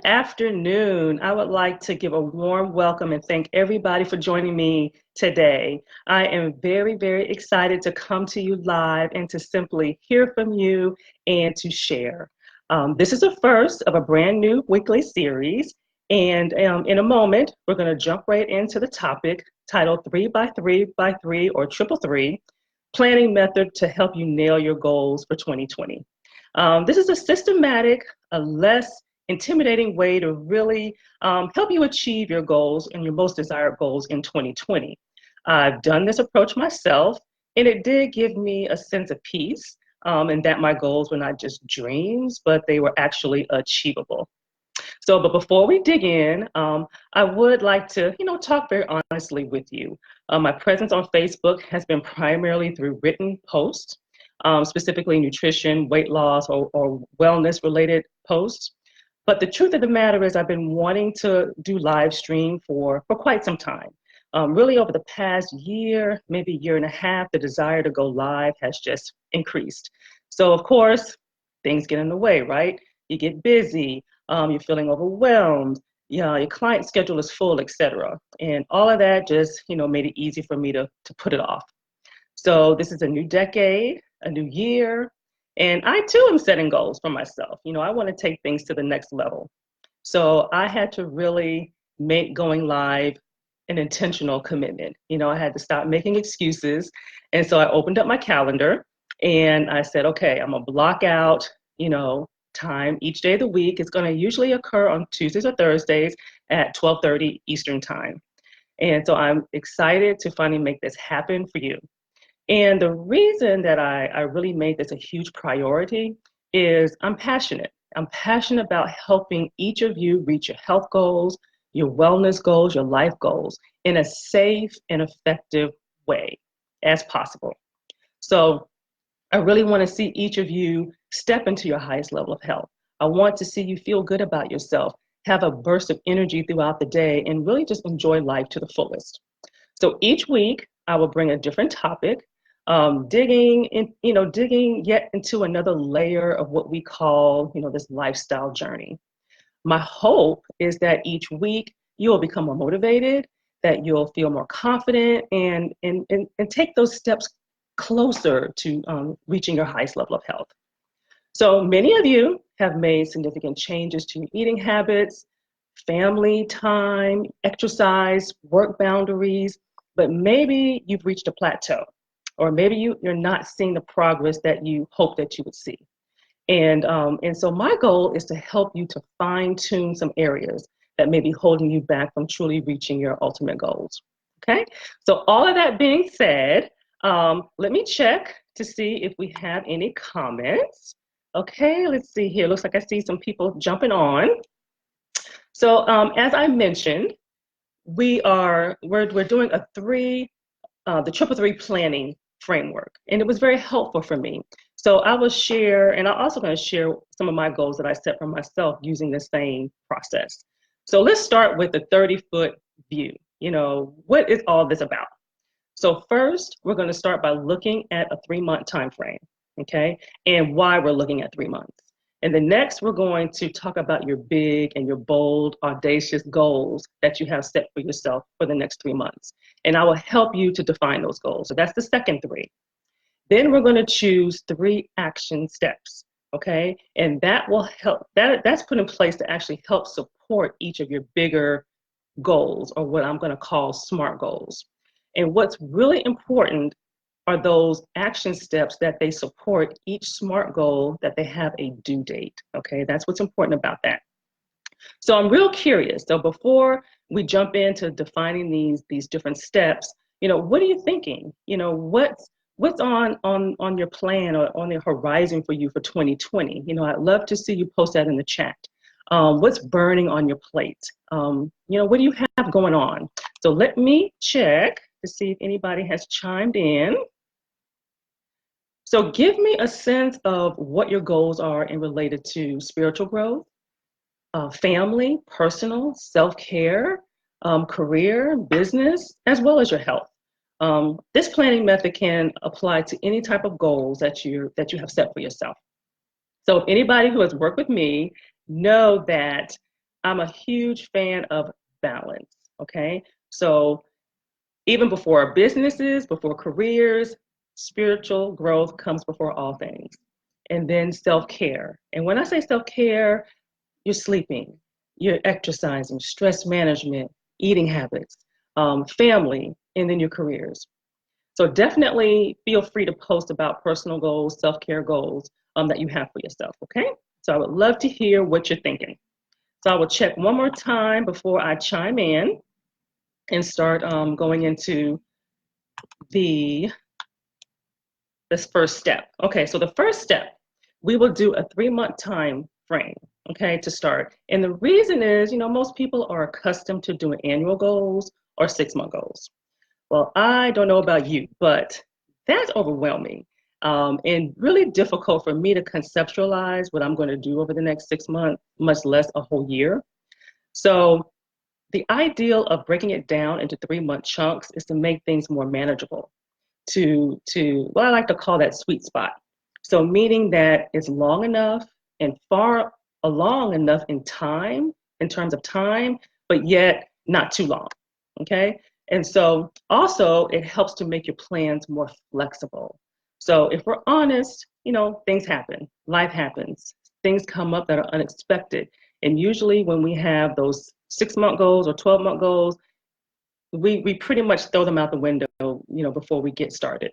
Good afternoon. I would like to give a warm welcome and thank everybody for joining me today. I am very, very excited to come to you live and to simply hear from you and to share. This is the first of a brand new weekly series, and in a moment, we're going to jump right into the topic titled 3 by 3 by 3 or Triple Three Planning Method to Help You Nail Your Goals for 2020. This is a systematic, a less intimidating way to really help you achieve your goals and your most desired goals in 2020. I've done this approach myself, and it did give me a sense of peace, and that my goals were not just dreams, but they were actually achievable. So, but before we dig in, I would like to, talk very honestly with you. My presence on Facebook has been primarily through written posts, specifically nutrition, weight loss, or wellness related posts. But the truth of the matter is I've been wanting to do live stream for quite some time. Really over the past year, maybe year and a half, the desire to go live has just increased. So of course, things get in the way, right? You get busy, you're feeling overwhelmed, your client schedule is full, etc. And all of that just, made it easy for me to put it off. So this is a new decade, a new year, and I too am setting goals for myself. I want to take things to the next level. So I had to really make going live an intentional commitment. I had to stop making excuses. And so I opened up my calendar and I said, okay, I'm gonna block out, time each day of the week. It's gonna usually occur on Tuesdays or Thursdays at 12:30 Eastern time. And so I'm excited to finally make this happen for you. And the reason that I really made this a huge priority is I'm passionate. I'm passionate about helping each of you reach your health goals, your wellness goals, your life goals in a safe and effective way as possible. So I really want to see each of you step into your highest level of health. I want to see you feel good about yourself, have a burst of energy throughout the day, and really just enjoy life to the fullest. So each week, I will bring a different topic, digging yet into another layer of what we call, this lifestyle journey. My hope is that each week you'll become more motivated, that you'll feel more confident, and take those steps closer to reaching your highest level of health. So many of you have made significant changes to your eating habits, family time, exercise, work boundaries, but maybe you've reached a plateau, or maybe you're not seeing the progress that you hoped that you would see. And so my goal is to help you to fine tune some areas that may be holding you back from truly reaching your ultimate goals. Okay, so all of that being said, let me check to see if we have any comments. Okay, let's see here. Looks like I see some people jumping on. So as I mentioned, we're doing the triple three planning framework, and it was very helpful for me. So I will share, and I'm also going to share some of my goals that I set for myself using the same process. So let's start with the 30-foot view. What is all this about? So first, we're going to start by looking at a 3-month time frame, okay, and why we're looking at 3 months. And then next, we're going to talk about your big and your bold, audacious goals that you have set for yourself for the next 3 months. And I will help you to define those goals. So that's the second 3. Then we're going to choose 3 action steps, okay? And that will help, that's put in place to actually help support each of your bigger goals, or what I'm going to call SMART goals. And what's really important are those action steps that they support each SMART goal, that they have a due date, okay? That's what's important about that. So I'm real curious. So before we jump into defining these different steps, what are you thinking? What's on your plan or on the horizon for you for 2020? I'd love to see you post that in the chat. What's burning on your plate? What do you have going on? So let me check to see if anybody has chimed in. So give me a sense of what your goals are in related to spiritual growth, family, personal, self-care, career, business, as well as your health. This planning method can apply to any type of goals that you have set for yourself. So if anybody who has worked with me know that I'm a huge fan of balance. Okay. So even before businesses, before careers, spiritual growth comes before all things. And then self care. And when I say self care, you're sleeping, you're exercising, stress management, eating habits, family, and then your careers. So definitely feel free to post about personal goals, self-care goals that you have for yourself, okay? So I would love to hear what you're thinking. So I will check one more time before I chime in and start going into the this first step. Okay, so the first step, we will do a 3-month time frame, okay, to start. And the reason is, most people are accustomed to doing annual goals or 6-month goals. Well, I don't know about you, but that's overwhelming and really difficult for me to conceptualize what I'm going to do over the next 6 months, much less a whole year. So the ideal of breaking it down into 3-month chunks is to make things more manageable to what I like to call that sweet spot. So meaning that it's long enough and far along enough in time, in terms of time, but yet not too long. Okay. And so also it helps to make your plans more flexible. So if we're honest, things happen, life happens, things come up that are unexpected. And usually when we have those 6-month goals or 12-month goals, we pretty much throw them out the window, before we get started.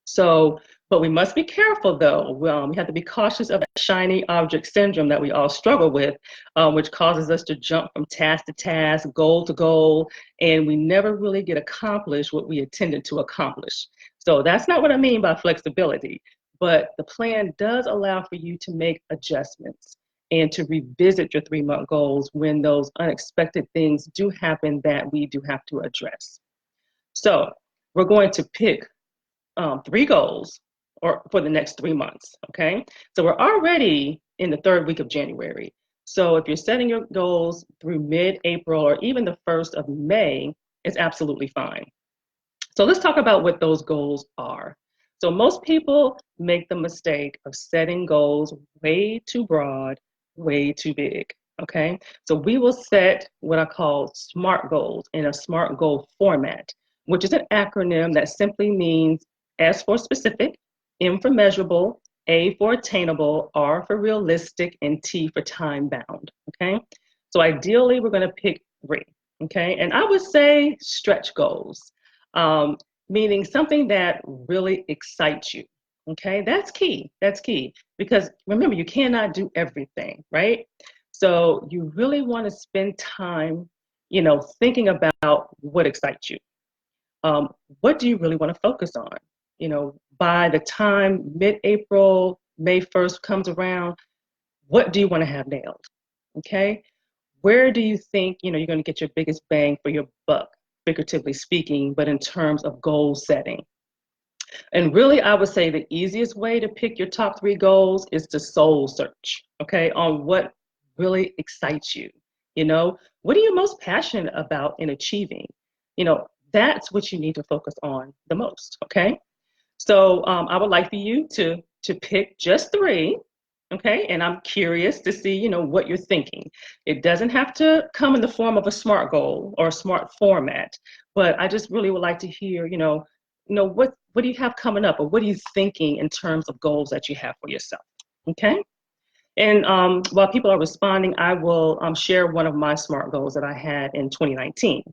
So, but we must be careful though. We have to be cautious of that shiny object syndrome that we all struggle with, which causes us to jump from task to task, goal to goal, and we never really get accomplished what we intended to accomplish. So that's not what I mean by flexibility, but the plan does allow for you to make adjustments and to revisit your 3-month goals when those unexpected things do happen that we do have to address. So we're going to pick 3 goals or for the next 3 months. Okay. So we're already in the 3rd week of January. So if you're setting your goals through mid-April or even the 1st of May, it's absolutely fine. So let's talk about what those goals are. So most people make the mistake of setting goals way too broad, way too big. Okay. So we will set what I call SMART goals in a SMART goal format, which is an acronym that simply means S for specific, M for measurable, A for attainable, R for realistic, and T for time bound. Okay. So ideally, we're going to pick 3. Okay. And I would say stretch goals, meaning something that really excites you. Okay. That's key. That's key. Because remember, you cannot do everything, right? So you really want to spend time, thinking about what excites you. What do you really want to focus on? By the time mid-April, May 1st comes around, what do you want to have nailed? Okay. Where do you think, you're going to get your biggest bang for your buck, figuratively speaking, but in terms of goal setting? And really, I would say the easiest way to pick your top 3 goals is to soul search, okay, on what really excites you. What are you most passionate about in achieving? That's what you need to focus on the most, okay? So I would like for you to pick just 3, okay? And I'm curious to see, what you're thinking. It doesn't have to come in the form of a SMART goal or a SMART format, but I just really would like to hear, what do you have coming up, or what are you thinking in terms of goals that you have for yourself, okay? And while people are responding, I will share one of my SMART goals that I had in 2019.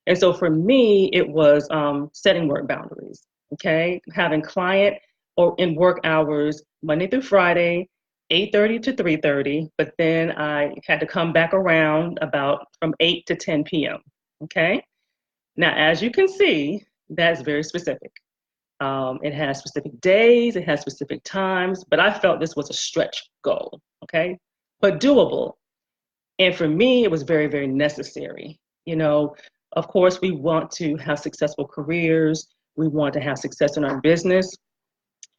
And so for me, it was setting work boundaries, okay? Having client or in work hours, Monday through Friday, 8:30 to 3:30, but then I had to come back around about from 8 to 10 p.m., okay? Now, as you can see, that's very specific. It has specific days, it has specific times, but I felt this was a stretch goal, okay? But doable. And for me, it was very, very necessary. Of course, we want to have successful careers, we want to have success in our business.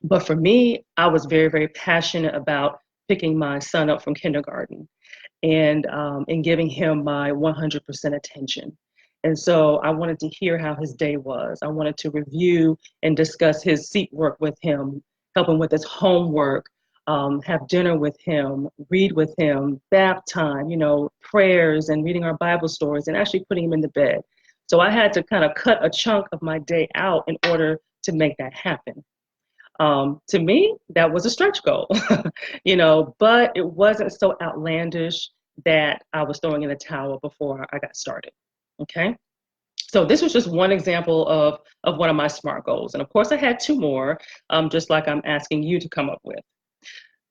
But for me, I was very, very passionate about picking my son up from kindergarten and giving him my 100% attention. And so I wanted to hear how his day was. I wanted to review and discuss his seat work with him, help him with his homework, have dinner with him, read with him, bath time, prayers and reading our Bible stories and actually putting him in the bed. So I had to kind of cut a chunk of my day out in order to make that happen. To me, that was a stretch goal, but it wasn't so outlandish that I was throwing in the towel before I got started. Okay. So this was just one example of one of my SMART goals. And of course, I had two more, just like I'm asking you to come up with.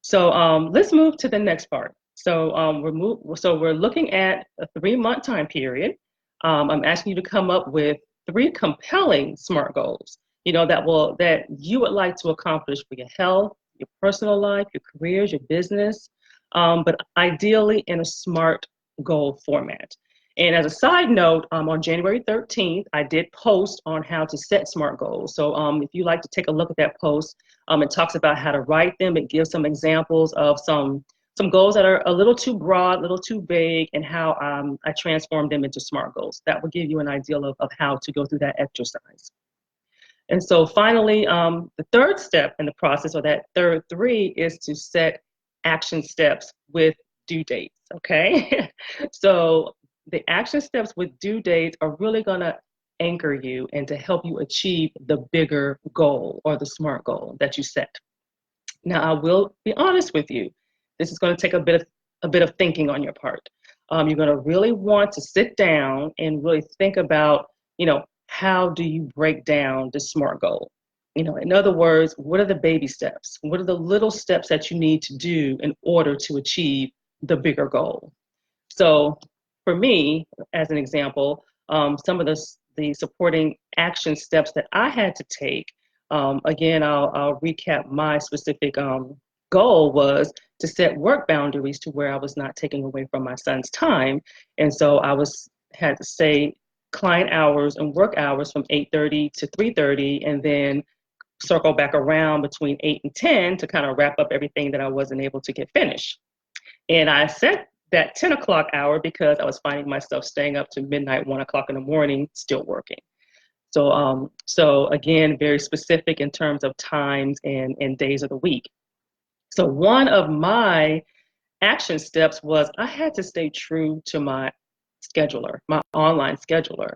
So let's move to the next part. So we're looking at a 3-month time period. I'm asking you to come up with 3 compelling SMART goals, that you would like to accomplish for your health, your personal life, your careers, your business, but ideally in a SMART goal format. And as a side note, on January 13th, I did post on how to set SMART goals. So if you like to take a look at that post, it talks about how to write them. It gives some examples of some goals that are a little too broad, a little too vague, and how I transformed them into SMART goals. That will give you an idea of how to go through that exercise. And so finally, the third step in the process, or that third 3, is to set action steps with due dates, okay? So the action steps with due dates are really going to anchor you and to help you achieve the bigger goal or the SMART goal that you set. Now, I will be honest with you. This is going to take a bit of thinking on your part. You're going to really want to sit down and really think about, how do you break down the SMART goal? In other words, what are the baby steps? What are the little steps that you need to do in order to achieve the bigger goal? So for me, as an example, some of the supporting action steps that I had to take, again, I'll recap my specific goal was to set work boundaries to where I was not taking away from my son's time. And so had to say client hours and work hours from 8:30 to 3:30, and then circle back around between 8 and 10 to kind of wrap up everything that I wasn't able to get finished. And I set that 10 o'clock hour because I was finding myself staying up to midnight, 1 o'clock in the morning, still working. So again, very specific in terms of times and days of the week. So one of my action steps was I had to stay true to my scheduler, my online scheduler,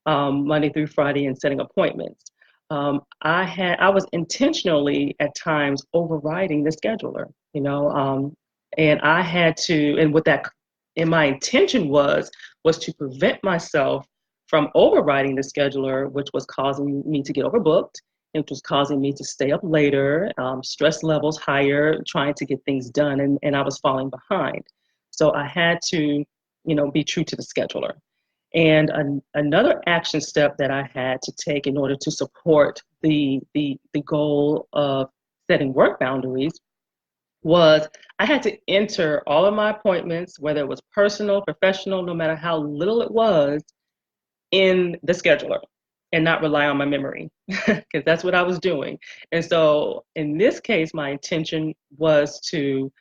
Monday through Friday, and setting appointments. I was intentionally at times overriding the scheduler, and I had to, and what that, and my intention was to prevent myself from overriding the scheduler, which was causing me to get overbooked, which was causing me to stay up later, stress levels higher, trying to get things done, and I was falling behind. So I had to, be true to the scheduler. And another action step that I had to take in order to support the goal of setting work boundaries was I had to enter all of my appointments, whether it was personal, professional, no matter how little it was, in the scheduler and not rely on my memory, because that's what I was doing. And so in this case, my intention was to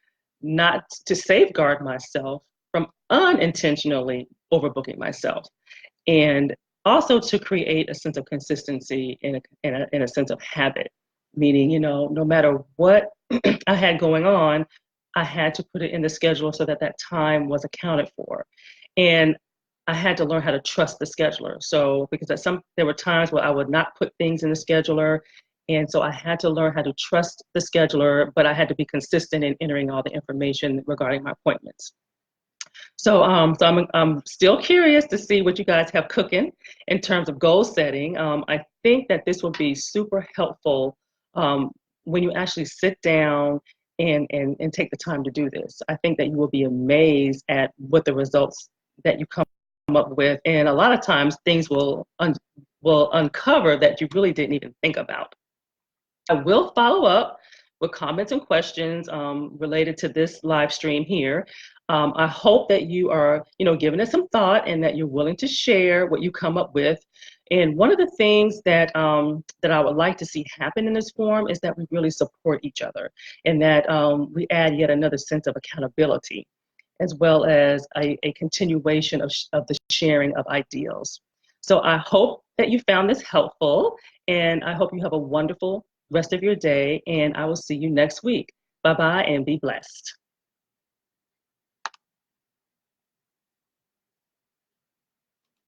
not to safeguard myself from unintentionally overbooking myself, and also to create a sense of consistency in a sense of habit, meaning, no matter what I had going on, I had to put it in the schedule so that time was accounted for. And I had to learn how to trust the scheduler. So because there were times where I would not put things in the scheduler, and so I had to learn how to trust the scheduler, but I had to be consistent in entering all the information regarding my appointments. So, I'm still curious to see what you guys have cooking in terms of goal setting. I think that this will be super helpful when you actually sit down and take the time to do this. I think that you will be amazed at what the results that you come up with, and a lot of times things will uncover that you really didn't even think about. I will follow up with comments and questions related to this live stream here. I hope that you are, giving it some thought and that you're willing to share what you come up with. And one of the things that that I would like to see happen in this forum is that we really support each other, and that we add yet another sense of accountability, as well as a continuation of the sharing of ideals. So I hope that you found this helpful, and I hope you have a wonderful rest of your day, and I will see you next week. Bye-bye and be blessed.